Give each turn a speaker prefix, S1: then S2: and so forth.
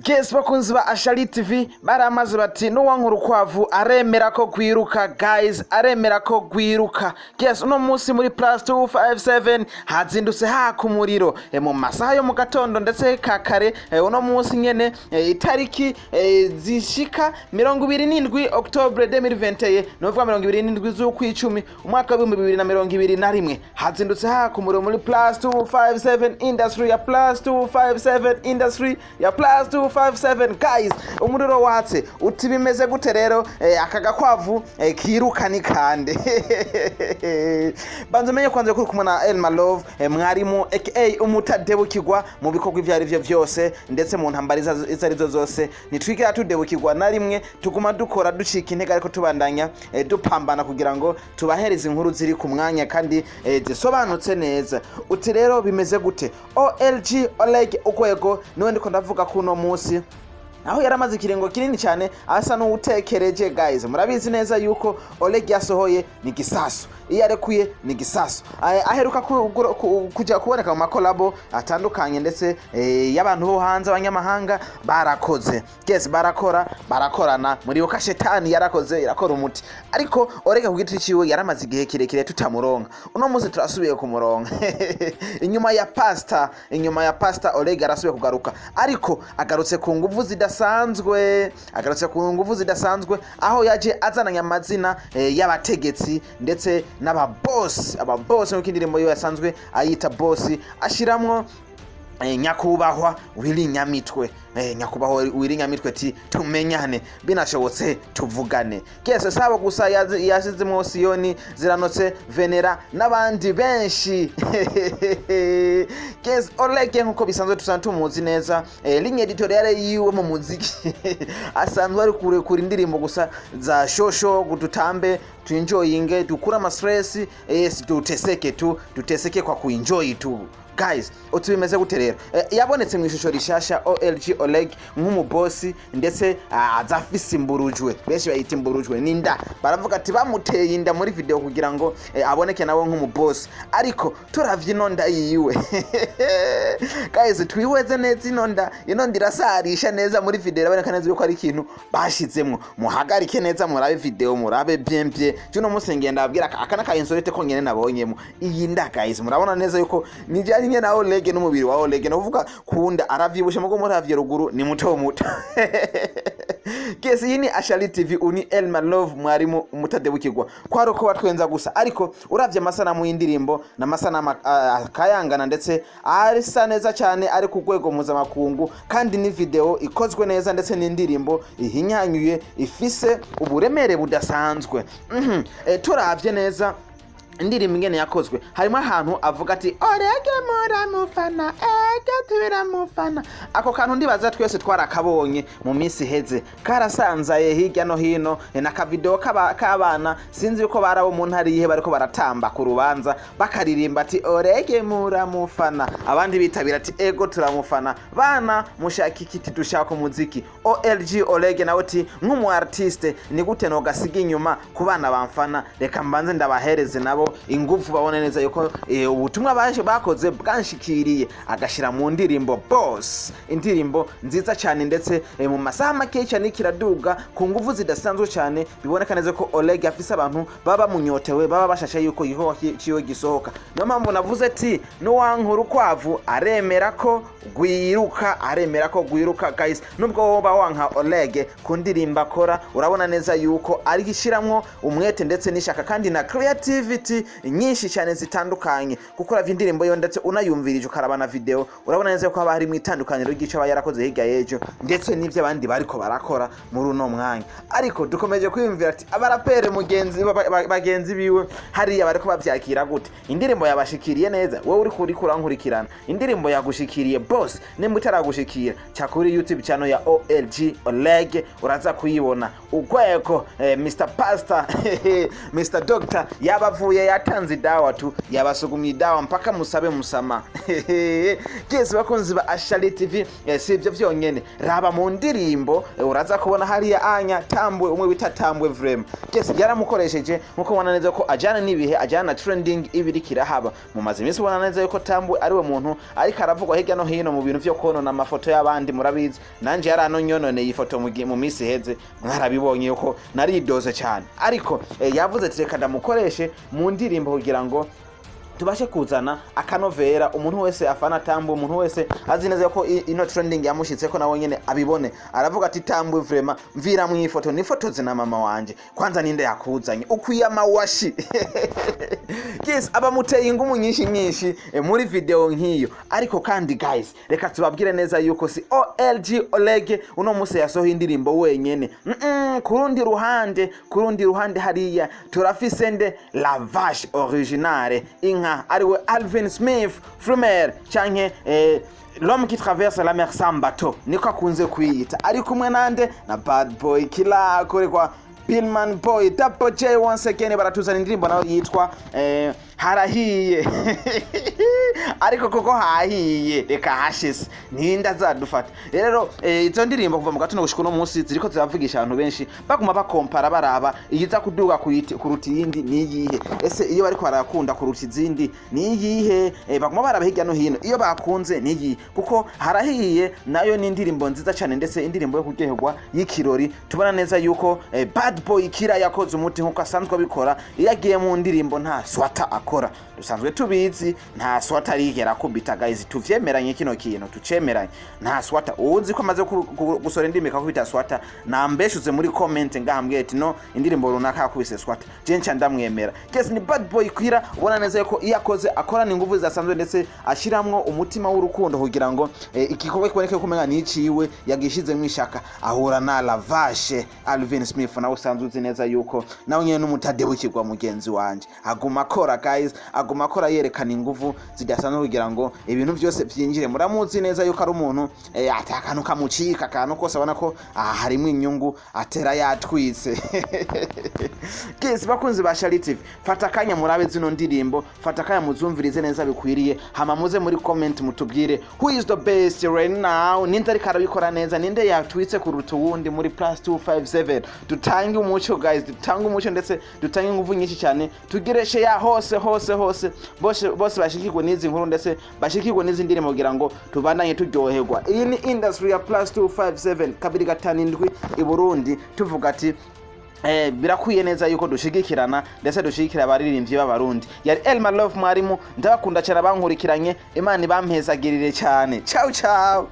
S1: Guess bakunzi ba Ashali TV baramaze bati n'uwankuru kwavu aremera ko gwiruka guys, aremera ko gwiruka. Guess uno munsi muri +257 hazindutse haka umuriro mu masaha yo mu gatondo ndetse kakare. Uno munsi nyene itariki zishika 27 October 2021 novuga 27 z'ukwicumi umwaka wa 2021 hazindutse haka umuriro muri +257 industry ya +257 industry ya +257 guys. Umuriro watse uti bimeze gute rero? Akagakwavu kiruka ni kande. Banze menye kwanze kuri kumwe na Elma Love mwarimu aka umutadebukirwa mu bikorwa ivyo arivyo vyose ndetse mu ntambara izarizo zose nitwigira tudebukirwa na rimwe tuguma dukora ducika intege ariko tubandanya dupambana kugira ngo tubahereze inkuru ziri ku mwanya kandi zisobanutse neza. Uti rero bimeze gute? OLG Oleg Ugwego niwe ndiko ndavuga kuno munsi aho yaramaze ikirengo kinini cyane asa n'utekereje guys. Murabizi neza yuko Oleg yasohoye ni gisasu, iyo arekuye ni gisasu. Aheruka kujya kuboneka mu makolabo atandukanye ndetse y'abantu bo hanze abanyamahanga barakoze. Guess barakorana muri uka shetani yarakoze irakora umuti, ariko Oleg ku giti ciwe yaramaze igihe kirekire tutamuronka. Uno munsi turasubiye kumuronka inyuma ya pasta Oleg arasubiye kugaruka, ariko agarutse ku nguvu zidasanzwe aho yaje azananya amazina y'abategetsi ndetse n'ababoss mu kindirimbo yo yasanzwe ayita boss ashiramwo nyakubahwa Wirinyamitwe. Nyakubahwa Wirinyamitwe ti tumenyane binashobotse tuvugane. Kese sabo gusa yashizemo Siyoni ziranotse Venera n'abandi benshi. Kese Oleg nkuko bisanzwe tumuzi neza ligne editoriale yiwe mu muziki asanzwe ari kure indirimbo gusa za shosho gututambe tuenjoyinge dukura ama stress duteseke kwa kuenjoy tu. Guys, utubimeze gute rero? Yabonetse mu ishusho rishasha OLG Oleg nk'umubosi ndetse azafise imburujwe. Benshi bayita imburujwe ninda. Baravuga ati bamuteye inda muri video kugira ngo aboneke nawe nk'umubosi. Ariko turavye inonda yiwe. Guys, twiweze neza inonda irasarisha neza muri video iraboneka neza yuko ari ikintu bashizemwo. Muhagarike neza murabe video murabe bien. Juno munsi ngenda abwira akana ka insolite ko nyene nabonyemo. Iyi nda guys, murabona neza yuko nijanye na Oleg n'umubiri wa Oleg novuga kunda aravyibushe mugo muravye ruguru ni muto. Kesi yini Ashali TV uni Elma Love mwarimu umutadebukirwa kwaro ko watwenza gusa, ariko uravye amasanamu y'indirimbo na masanamu kayangana ndetse arisa neza cyane ari ku rwego mpuzamakungu kandi ni video ikozwe neza ndetse n'indirimbo ihinyanyuye ifise uburemere budasanzwe. Turavye neza indirimbo ingene yakozwe harimo ahantu avuga ati Orege muramufana tubiramufana. Ako kantu ndibaza twese twarakabonye mu minsi heze karasanzaye hirya no hino na ka video k'abana sinzi yuko barabo mu ntari ihe bariko baratamba ku rubanza bakaririmba ati Orege muramufana, abandi bitabira ati ego turamufana bana mushaka ikiti dushaka umuziki. OLG Oleg nawe ati nk'umu artiste ni gute no gasiga inyuma ku bana bamfana, reka mbanze ndabahereze nabo ingufu babone neza yuko ubutumwa bakoze bwanshikiriye. Agashira mu ndirimbo boss, indirimbo nziza cyane ndetse mu masaha make cyane kiraduga ku nguvu zidasanzwe cyane. Biboneka neza ko Oleg afise abantu baba munyotewe baba bashashe yuko yiho ciwe gisohoka. No mpamvu navuze ati n'uwankuru kwavu aremera ko gwiruka guys. Nubwo woba wanka Oleg ku ndirimbo akora urabona neza yuko ari gishiramwo umwete ndetse n'ishaka kandi na creativity nyinshi cyane zitandukanye. Gukora indirimbo yo ndetse unayumvirije ukarabana video urabona neza ko haba hari mu itandukaniro ry'ico aba yarakoze hirya yejo ndetse n'ivyo abandi bariko barakora muri uno mwanya. Ariko dukomeje kwiyumvira ati abarapere bagenzi biwe hariya bariko bavyakira gute? Indirimbo yabashikiriye neza, wowe uri kuri kurankurikirana indirimbo yagushikiriye boss nimba itaragushikira cyakuri YouTube channel ya OLG Oleg uraza kuyibona. Ugweko Mr Pastor Mr Doctor yabavuye yatanze dawa tu yabasugumye dawa mpaka musabe musama. Kese bakunzi ba Ashali TV, si ibyo vyonyene, raba mu ndirimbo uraza kubona hariya anya tambwe umwe bita tambwe vrem. Kese yaramukoresheje nkuko ubona neza ko ajana nibihe, ajana trending ibiri kirahaba mu mazi minsi. Ubona neza yuko tambwe ari we muntu ariko aravugwa hirya no hino mu bintu vyo konona amafoto y'abandi. Murabizi nanje yarano nyonone ifoto mu misi heze, mwarabibonye yuko naridoze cyane, ariko yavuze ati reka ndamukoreshe mu ndirimbo kugira ngo tubashe kuzana akanovera. Umuntu wese afana tambwe, umuntu wese azi neza ko ino trending yamushitse ko nawe nyene abibone, aravuga ati tambwe vrema mvira mu ifoto, ni foto zina mama wanje, kwanza ninde yakuzanye ukuyama washi. Yes, abamuteye ingumu nyinshi muri video nkiyo. Ariko kandi guys, reka tubabwire neza yuko si OLG Oleg uno muse yasohoye indirimbo wenyene. Kurundi ruhande hariya turafise nde la vache originale inka ariwe Alvin Smith Frumer canke l'homme qui traverse la mer sans bateau, niko akunze kwiyita. Ari kumwe nande na Bad Boy Killer kwa Billman Boy Double J once again baratuzana indirimbo nayo yitwa harahiye. Ariko koko hahiye reka hashise ninda zadufata. Rero izo ndirimbo kuva mu gatondo gushika no munsi ziriko ziravugisha abantu benshi baguma bakompara baraba iyiza kuduga kuruta yindi niyihe. Ese iyo bariko barakunda kuruta izindi niyihe? Baguma baraba hirya no hino iyo bakunze niyi, kuko harahiye nayo ni indirimbo nziza cyane, ndetse indirimbo yo kuryoherwa y'ikirori. Tubona neza yuko Bad Boy Killer yakoze umuti nkuko asanzwe abikora. Yagiye mu ndirimbo nta swata akora, dusanzwe tubizi nta swata rigera kubita guys, tuvyemeranye kino kintu tucemeranye nta swata. Uzi ko amaze gusora indimika kubita swata, nambeshuze muri comment ngahambwe ati no indirimbo runaka yakubise swata, je nca ndamwemera. Guys ni Bad Boy Killer, ubona neza ko iyakoze akorana ingufu zasanzwe, ndetse ashiramwo umutima w'urukundo kugira ngo igikorwa kiboneke kumenga niciwe yagishize mwishaka. Ahura na la vache Alvin Smith, nawe usanzwe uzi neza yuko nawe nyene n'umutadebukirwa mugenzi wanje. Aguma akora guys, aguma akora yerekana ingufu zidasanzwe kugira ngo ibintu byose byinjire. Muramuzi neza yuko ari umuntu atakantu kamucika, akantu kose abona ko harimo inyungu atera yatwitse. Guys bakunzi ba Ashali TV, fata kanya murabe zino ndirimbo, fata kanya muzumvirize neza bikwiriye, hama muze muri comment mutubwire who is the best right now. Ninde ari karabikora neza, ninde yatwitse kuruta uwundi muri +257. Dutange umuco guys, dutange umuco ndetse dutange ingufu nyinshi cyane, tugire share hose bose bashikirwe n'izi nkuru, ndetse bashikirwe n'izi ndirimbo kugira ngo tubandanye turyoherwa. Iyi ni industry ya +257 257 i Burundi. Tuvuga ati birakwiye neza yuko dushigikirana, ndetse dushigikira abaririmbyi b'abarundi. Yari Elma Love Mwarimu, ndabakunda cyane abankurikiranye. Imana ibampezagirire cyane. Ciao ciao.